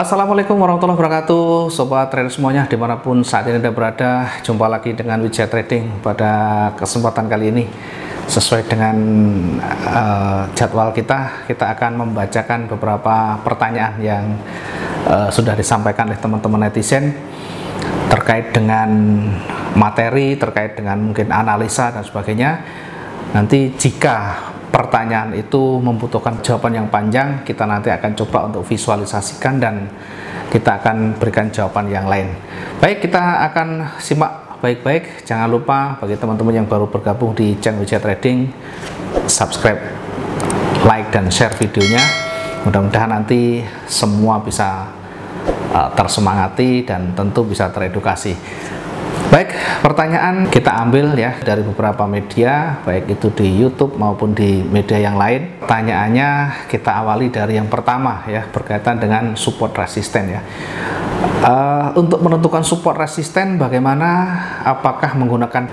Assalamualaikum warahmatullahi wabarakatuh, sobat trader semuanya dimanapun saat ini Anda berada. Jumpa lagi dengan Wijaya Trading pada kesempatan kali ini. Sesuai dengan jadwal kita akan membacakan beberapa pertanyaan yang sudah disampaikan oleh teman-teman netizen terkait dengan materi, terkait dengan mungkin analisa dan sebagainya. Nanti jika pertanyaan itu membutuhkan jawaban yang panjang, kita nanti akan coba untuk visualisasikan dan kita akan berikan jawaban yang lain. Baik, kita akan simak baik-baik. Jangan lupa bagi teman-teman yang baru bergabung di channel Wijaya Trading, subscribe, like, dan share videonya. Mudah-mudahan nanti semua bisa tersemangati dan tentu bisa teredukasi. Baik, pertanyaan kita ambil ya dari beberapa media, baik itu di YouTube maupun di media yang lain. Pertanyaannya kita awali dari yang pertama ya, berkaitan dengan support resisten ya. Untuk menentukan support resisten bagaimana? Apakah menggunakan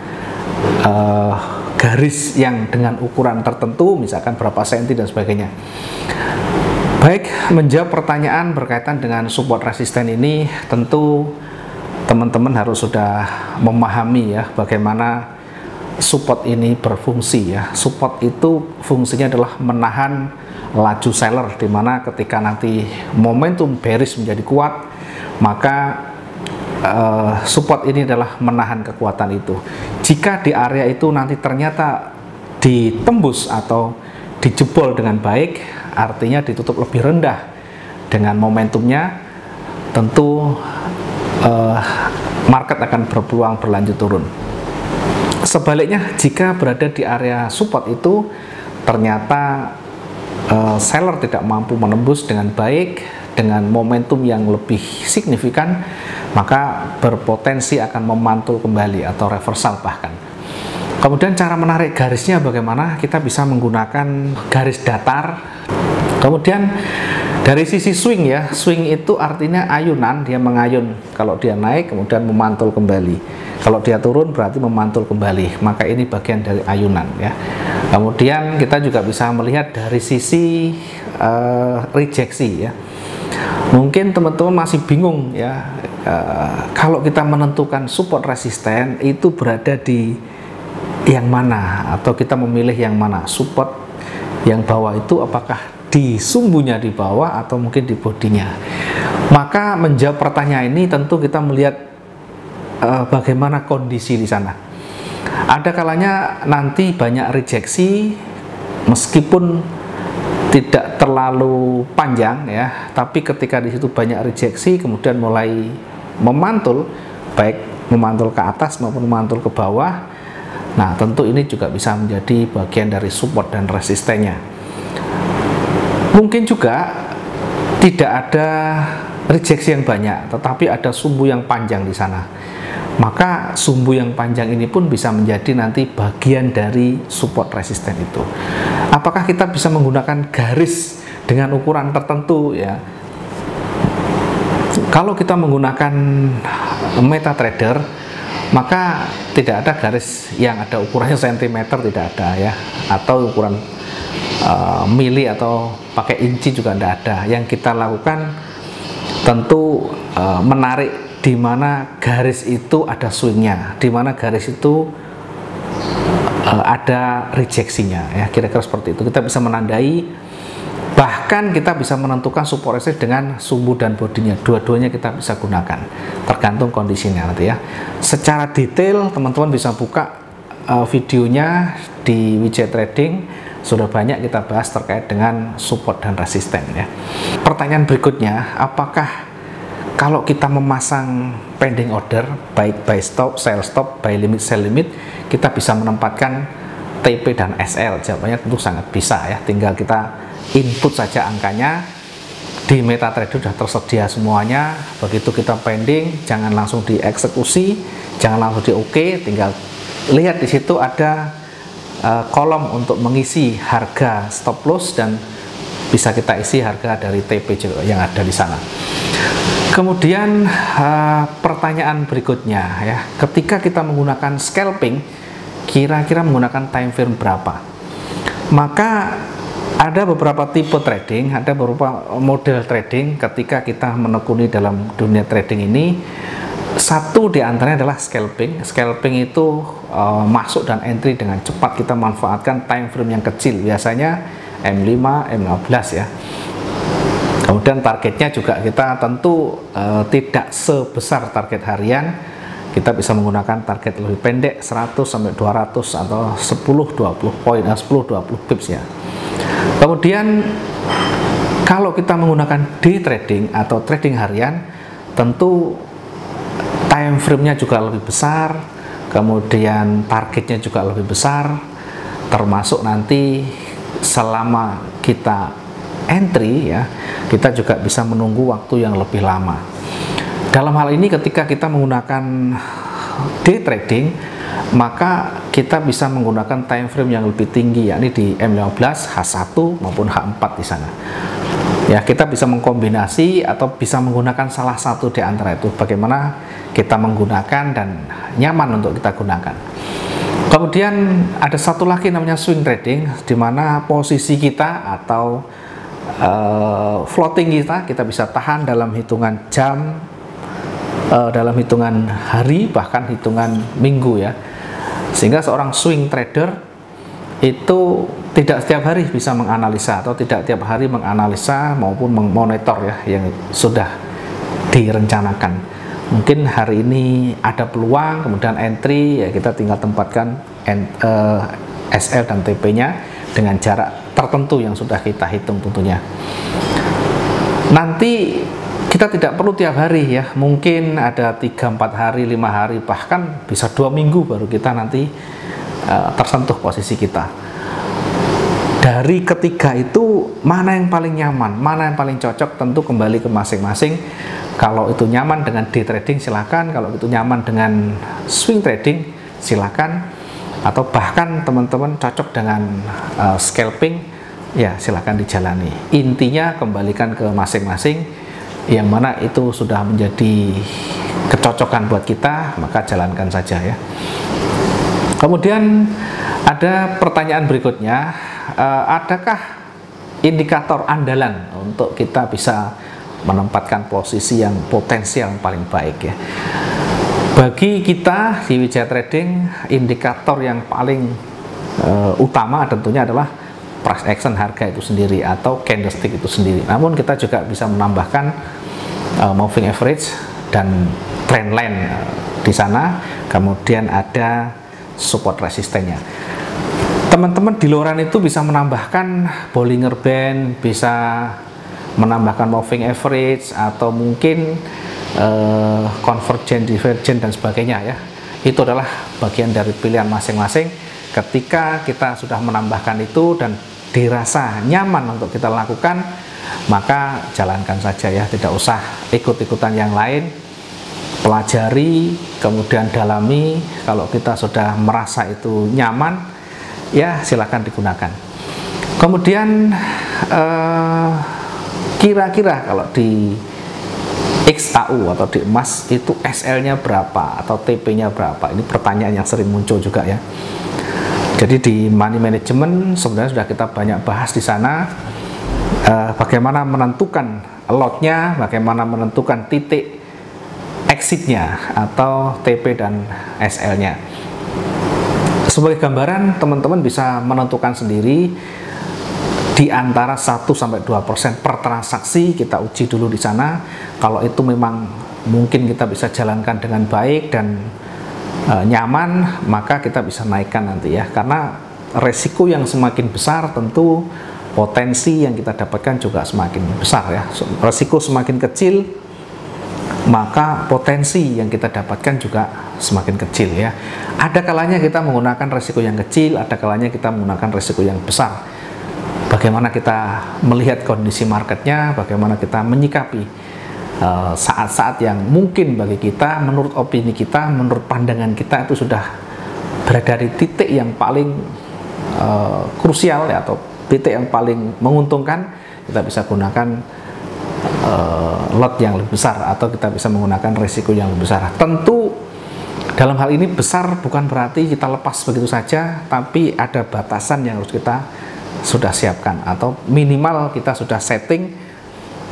garis yang dengan ukuran tertentu, misalkan berapa senti dan sebagainya. Baik, menjawab pertanyaan berkaitan dengan support resisten ini, tentu teman-teman harus sudah memahami ya bagaimana support ini berfungsi ya. Support itu fungsinya adalah menahan laju seller, dimana ketika nanti momentum bearish menjadi kuat, maka support ini adalah menahan kekuatan itu. Jika di area itu nanti ternyata ditembus atau dijebol dengan baik, artinya ditutup lebih rendah dengan momentumnya, tentu market akan berpeluang berlanjut turun. Sebaliknya, jika berada di area support itu ternyata seller tidak mampu menembus dengan baik dengan momentum yang lebih signifikan, maka berpotensi akan memantul kembali atau reversal bahkan. Kemudian cara menarik garisnya bagaimana? Kita bisa menggunakan garis datar. Kemudian dari sisi swing ya, swing itu artinya ayunan, dia mengayun. Kalau dia naik kemudian memantul kembali, kalau dia turun berarti memantul kembali, maka ini bagian dari ayunan ya. Kemudian kita juga bisa melihat dari sisi rejeksi ya. Mungkin teman-teman masih bingung ya, kalau kita menentukan support resisten itu berada di yang mana, atau kita memilih yang mana, support yang bawah itu apakah di sumbunya di bawah atau mungkin di bodinya. Maka menjawab pertanyaan ini tentu kita melihat bagaimana kondisi di sana. Ada kalanya nanti banyak rejeksi meskipun tidak terlalu panjang ya, tapi ketika di situ banyak rejeksi kemudian mulai memantul, baik memantul ke atas maupun memantul ke bawah. Nah, tentu ini juga bisa menjadi bagian dari support dan resistennya. Mungkin juga tidak ada rejeksi yang banyak, tetapi ada sumbu yang panjang di sana. Maka sumbu yang panjang ini pun bisa menjadi nanti bagian dari support resisten itu. Apakah kita bisa menggunakan garis dengan ukuran tertentu ya? Kalau kita menggunakan MetaTrader, maka tidak ada garis yang ada ukurannya sentimeter, tidak ada ya, atau ukuran mili atau pakai inci juga tidak ada. Yang kita lakukan tentu menarik di mana garis itu ada swingnya, di mana garis itu ada rejeksinya ya, kira-kira seperti itu. Kita bisa menandai, bahkan kita bisa menentukan support resistance dengan sumbu dan bodinya. Dua-duanya kita bisa gunakan, tergantung kondisinya nanti ya. Secara detail teman-teman bisa buka videonya di Wijaya Trading. Sudah banyak kita bahas terkait dengan support dan resisten ya. Pertanyaan berikutnya, apakah kalau kita memasang pending order, baik buy stop, sell stop, buy limit, sell limit, kita bisa menempatkan TP dan SL? Jawabannya tentu sangat bisa ya. Tinggal kita input saja angkanya. Di MetaTrader sudah tersedia semuanya. Begitu kita pending, jangan langsung dieksekusi, jangan langsung di OK, tinggal lihat di situ ada kolom untuk mengisi harga stop loss dan bisa kita isi harga dari TP yang ada di sana. Kemudian pertanyaan berikutnya ya, ketika kita menggunakan scalping, kira-kira menggunakan time frame berapa? Maka Ada beberapa tipe trading, ada beberapa model trading ketika kita menekuni dalam dunia trading ini. Satu di antaranya adalah scalping. Scalping itu masuk dan entry dengan cepat, kita manfaatkan time frame yang kecil, biasanya M5, M15 ya. Kemudian targetnya juga kita tentu tidak sebesar target harian. Kita bisa menggunakan target lebih pendek, 100 sampai 200 atau 10-20 poin, 10-20 pips ya. Kemudian kalau kita menggunakan day trading atau trading harian, tentu time frame-nya juga lebih besar, kemudian targetnya juga lebih besar, termasuk nanti selama kita entry ya, kita juga bisa menunggu waktu yang lebih lama. Dalam hal ini ketika kita menggunakan day trading, maka kita bisa menggunakan time frame yang lebih tinggi, yakni di M15, H1 maupun H4 di sana. Ya, kita bisa mengkombinasi atau bisa menggunakan salah satu di antara itu. Bagaimana kita menggunakan dan nyaman untuk kita gunakan. Kemudian ada satu lagi namanya swing trading, di mana posisi kita atau floating kita bisa tahan dalam hitungan jam, dalam hitungan hari, bahkan hitungan minggu ya. Sehingga seorang swing trader itu tidak setiap hari bisa menganalisa atau tidak tiap hari menganalisa maupun memonitor ya yang sudah direncanakan. Mungkin hari ini ada peluang, kemudian entry ya, kita tinggal tempatkan SL dan TP-nya dengan jarak tertentu yang sudah kita hitung tentunya. Nanti kita tidak perlu tiap hari ya, mungkin ada 3-4 hari, 5 hari, bahkan bisa 2 minggu baru kita nanti tersentuh posisi kita. Dari ketiga itu, mana yang paling nyaman, mana yang paling cocok, tentu kembali ke masing-masing. Kalau itu nyaman dengan day trading silakan, kalau itu nyaman dengan swing trading silakan, atau bahkan teman-teman cocok dengan scalping ya silakan dijalani. Intinya kembalikan ke masing-masing, yang mana itu sudah menjadi kecocokan buat kita, maka jalankan saja ya. Kemudian ada pertanyaan berikutnya, adakah indikator andalan untuk kita bisa menempatkan posisi yang potensial yang paling baik ya? Bagi kita di Wijaya Trading, indikator yang paling utama tentunya adalah price action, harga itu sendiri atau candlestick itu sendiri. Namun kita juga bisa menambahkan moving average dan trend line di sana, kemudian ada support resistennya. Teman-teman di luaran itu bisa menambahkan Bollinger Band, bisa menambahkan moving average, atau mungkin convergent, divergent dan sebagainya ya. Itu adalah bagian dari pilihan masing-masing. Ketika kita sudah menambahkan itu dan dirasa nyaman untuk kita lakukan, maka jalankan saja ya, tidak usah ikut-ikutan yang lain. Pelajari, kemudian dalami. Kalau kita sudah merasa itu nyaman, ya silakan digunakan. Kemudian kira-kira kalau di XAU atau di emas itu SL-nya berapa atau TP-nya berapa? Ini pertanyaan yang sering muncul juga ya. Jadi di money management sebenarnya sudah kita banyak bahas di sana, bagaimana menentukan lotnya, bagaimana menentukan titik exitnya atau TP dan SL-nya. Sebagai gambaran, teman-teman bisa menentukan sendiri di antara 1-2% per transaksi. Kita uji dulu di sana. Kalau itu memang mungkin kita bisa jalankan dengan baik dan nyaman, maka kita bisa naikkan nanti ya. Karena resiko yang semakin besar tentu potensi yang kita dapatkan juga semakin besar ya. Resiko semakin kecil, maka potensi yang kita dapatkan juga semakin kecil ya. Ada kalanya kita menggunakan resiko yang kecil, ada kalanya kita menggunakan resiko yang besar. Bagaimana kita melihat kondisi marketnya, bagaimana kita menyikapi saat-saat yang mungkin bagi kita, menurut opini kita, menurut pandangan kita itu sudah berada di titik yang paling krusial ya, atau titik yang paling menguntungkan, kita bisa gunakan lot yang lebih besar atau kita bisa menggunakan risiko yang lebih besar. Tentu dalam hal ini besar bukan berarti kita lepas begitu saja, tapi ada batasan yang harus kita sudah siapkan, atau minimal kita sudah setting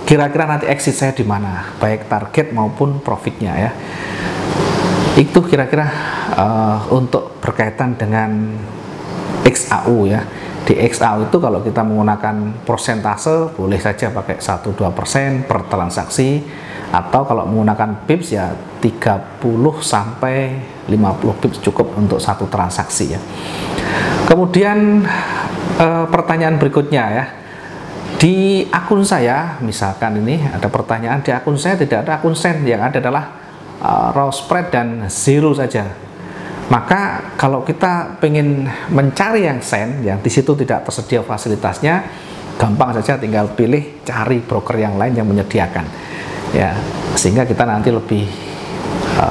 kira-kira nanti exit saya di mana, baik target maupun profitnya ya. Itu kira-kira untuk berkaitan dengan XAU ya. Di XAU itu kalau kita menggunakan persentase boleh saja pakai 1-2% per transaksi, atau kalau menggunakan pips ya 30 sampai 50 pips cukup untuk satu transaksi ya. Kemudian pertanyaan berikutnya ya, di akun saya misalkan ini ada pertanyaan, di akun saya tidak ada akun sen, yang ada adalah raw spread dan zero saja. Maka kalau kita pengen mencari yang sen, yang di situ tidak tersedia fasilitasnya, gampang saja tinggal pilih cari broker yang lain yang menyediakan ya, sehingga kita nanti lebih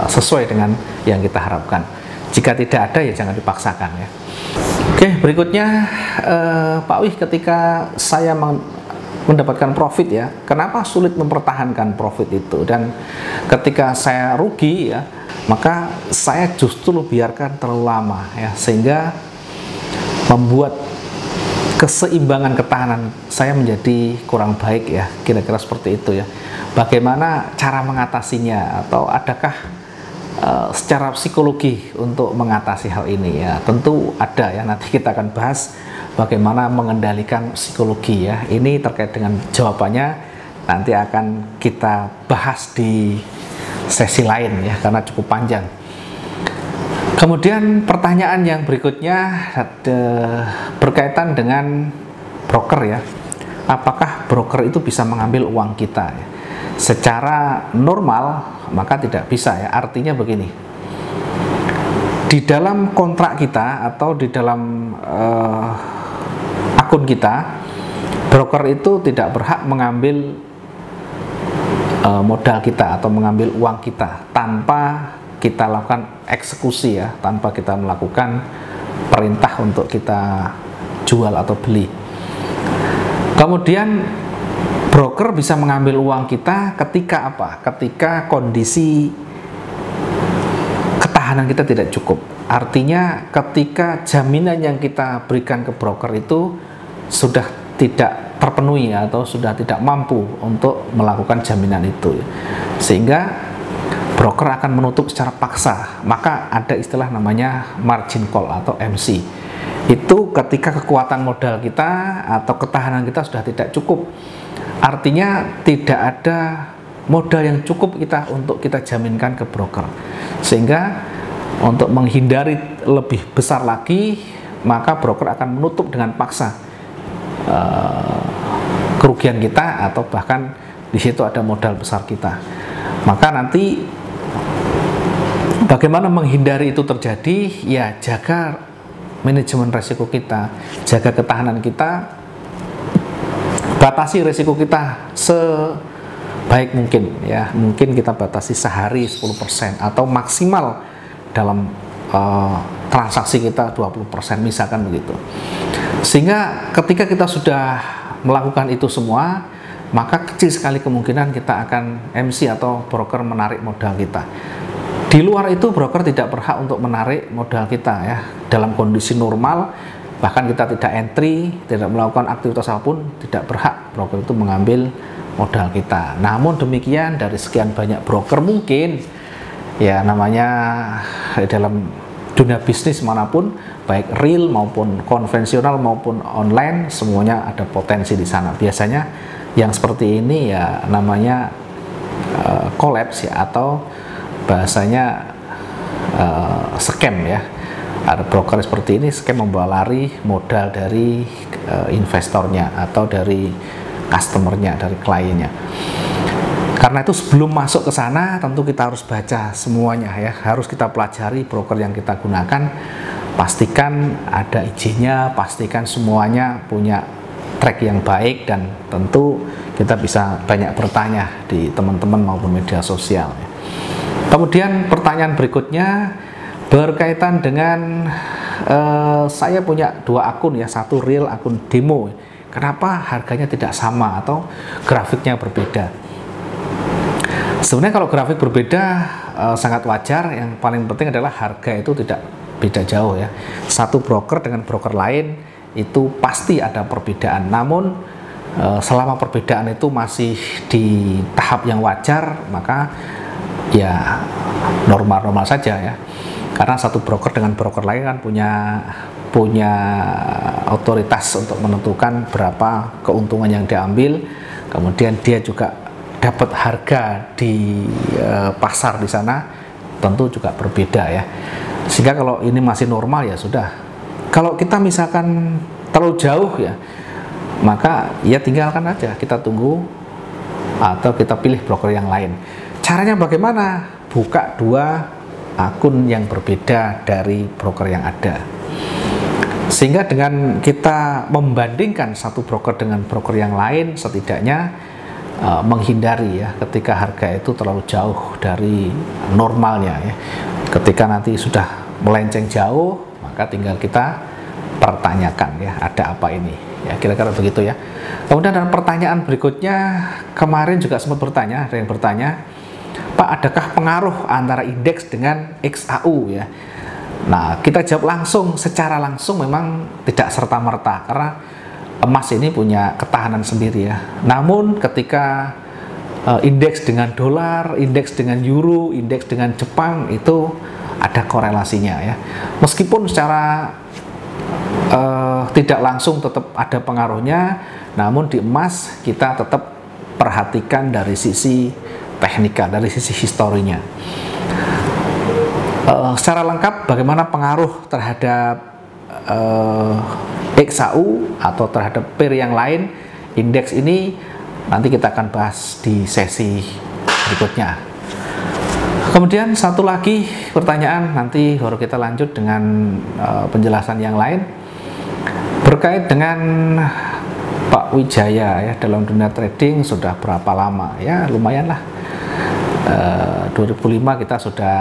sesuai dengan yang kita harapkan. Jika tidak ada ya jangan dipaksakan ya. Oke, berikutnya Pak Wih, ketika saya mendapatkan profit ya, kenapa sulit mempertahankan profit itu, dan ketika saya rugi ya, maka saya justru biarkan terlalu lama ya, sehingga membuat keseimbangan ketahanan saya menjadi kurang baik ya, kira-kira seperti itu ya. Bagaimana cara mengatasinya, atau adakah secara psikologi untuk mengatasi hal ini ya? Tentu ada ya, nanti kita akan bahas bagaimana mengendalikan psikologi ya. Ini terkait dengan jawabannya nanti akan kita bahas di sesi lain ya, karena cukup panjang. Kemudian pertanyaan yang berikutnya berkaitan dengan broker ya. Apakah broker itu bisa mengambil uang kita ya? Secara normal maka tidak bisa ya. Artinya begini, di dalam kontrak kita atau di dalam akun kita, broker itu tidak berhak mengambil modal kita atau mengambil uang kita tanpa kita lakukan eksekusi ya, tanpa kita melakukan perintah untuk kita jual atau beli. Kemudian broker bisa mengambil uang kita ketika apa? Ketika kondisi ketahanan kita tidak cukup. Artinya ketika jaminan yang kita berikan ke broker itu sudah tidak terpenuhi atau sudah tidak mampu untuk melakukan jaminan itu, sehingga broker akan menutup secara paksa. Maka ada istilah namanya margin call atau MC. Itu ketika kekuatan modal kita atau ketahanan kita sudah tidak cukup, artinya tidak ada modal yang cukup kita untuk kita jaminkan ke broker, sehingga untuk menghindari lebih besar lagi, maka broker akan menutup dengan paksa kerugian kita, atau bahkan di situ ada modal besar kita. Maka nanti bagaimana menghindari itu terjadi ya, jaga manajemen resiko kita, jaga ketahanan kita, batasi resiko kita sebaik mungkin ya. Mungkin kita batasi sehari 10% atau maksimal dalam transaksi kita 20% misalkan begitu. Sehingga ketika kita sudah melakukan itu semua, maka kecil sekali kemungkinan kita akan MC atau broker menarik modal kita. Di luar itu broker tidak berhak untuk menarik modal kita ya. Dalam kondisi normal, bahkan kita tidak entry, tidak melakukan aktivitas apapun, tidak berhak broker itu mengambil modal kita. Namun demikian, dari sekian banyak broker mungkin ya, namanya dalam dunia bisnis manapun, baik real maupun konvensional maupun online, semuanya ada potensi di sana. Biasanya yang seperti ini ya namanya collapse ya, atau bahasanya scam ya. Ada broker seperti ini, scam, membawa lari modal dari investornya atau dari customernya, dari kliennya. Karena itu sebelum masuk ke sana tentu kita harus baca semuanya ya, harus kita pelajari broker yang kita gunakan, pastikan ada izinnya, pastikan semuanya punya track yang baik, dan tentu kita bisa banyak bertanya di teman-teman maupun media sosial. Kemudian pertanyaan berikutnya berkaitan dengan saya punya dua akun ya, satu real, akun demo. Kenapa harganya tidak sama atau grafiknya berbeda? Sebenarnya kalau grafik berbeda sangat wajar. Yang paling penting adalah harga itu tidak beda jauh ya. Satu broker dengan broker lain itu pasti ada perbedaan. Namun selama perbedaan itu masih di tahap yang wajar, maka ya normal-normal saja ya. Karena satu broker dengan broker lain kan punya otoritas untuk menentukan berapa keuntungan yang diambil, kemudian dia juga dapat harga di pasar di sana tentu juga berbeda ya. Sehingga kalau ini masih normal ya sudah. Kalau kita misalkan terlalu jauh ya, maka ya tinggalkan aja, kita tunggu atau kita pilih broker yang lain. Caranya bagaimana? Buka 2 akun yang berbeda dari broker yang ada. Sehingga dengan kita membandingkan satu broker dengan broker yang lain, setidaknya menghindari ya ketika harga itu terlalu jauh dari normalnya ya. Ketika nanti sudah melenceng jauh, maka tinggal kita pertanyakan ya, ada apa ini ya, kira-kira begitu ya. Kemudian dalam pertanyaan berikutnya, kemarin juga sempat bertanya, ada yang bertanya, Pak, adakah pengaruh antara indeks dengan XAU ya? Nah, kita jawab langsung, secara langsung memang tidak serta-merta, karena emas ini punya ketahanan sendiri ya. Namun ketika indeks dengan dolar, indeks dengan euro, indeks dengan Jepang, itu ada korelasinya ya. Meskipun secara tidak langsung tetap ada pengaruhnya, namun di emas kita tetap perhatikan dari sisi teknikal, dari sisi historinya. Secara lengkap bagaimana pengaruh terhadap XAU atau terhadap pair yang lain, indeks ini nanti kita akan bahas di sesi berikutnya. Kemudian satu lagi pertanyaan, nanti baru kita lanjut dengan penjelasan yang lain berkait dengan Pak Wijaya ya, dalam dunia trading sudah berapa lama ya, lumayan lah. 2005 kita sudah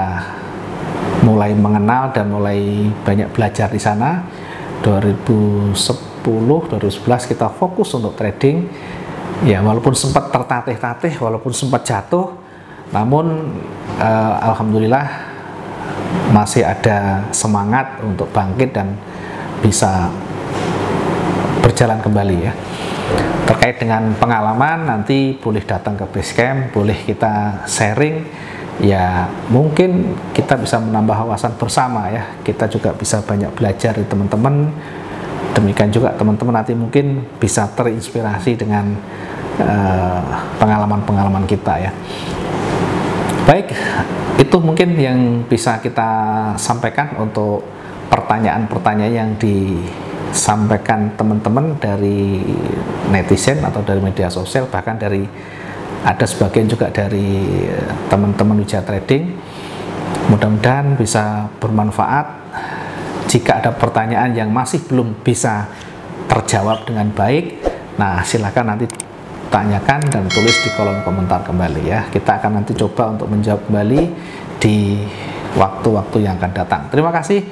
mulai mengenal dan mulai banyak belajar di sana. 2010, 2011 kita fokus untuk trading ya, walaupun sempat tertatih-tatih, walaupun sempat jatuh, namun alhamdulillah masih ada semangat untuk bangkit dan bisa berjalan kembali ya. Terkait dengan pengalaman, nanti boleh datang ke Basecamp, boleh kita sharing ya, mungkin kita bisa menambah wawasan bersama ya, kita juga bisa banyak belajar dari teman-teman, demikian juga teman-teman nanti mungkin bisa terinspirasi dengan pengalaman-pengalaman kita ya. Baik, itu mungkin yang bisa kita sampaikan untuk pertanyaan-pertanyaan yang disampaikan teman-teman dari netizen atau dari media sosial, bahkan dari ada sebagian juga dari teman-teman Wijaya Trading. Mudah-mudahan bisa bermanfaat. Jika ada pertanyaan yang masih belum bisa terjawab dengan baik, nah silakan nanti tanyakan dan tulis di kolom komentar kembali ya. Kita akan nanti coba untuk menjawab kembali di waktu-waktu yang akan datang. Terima kasih.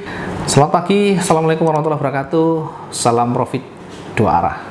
Selamat pagi. Assalamualaikum warahmatullahi wabarakatuh. Salam profit 2 arah.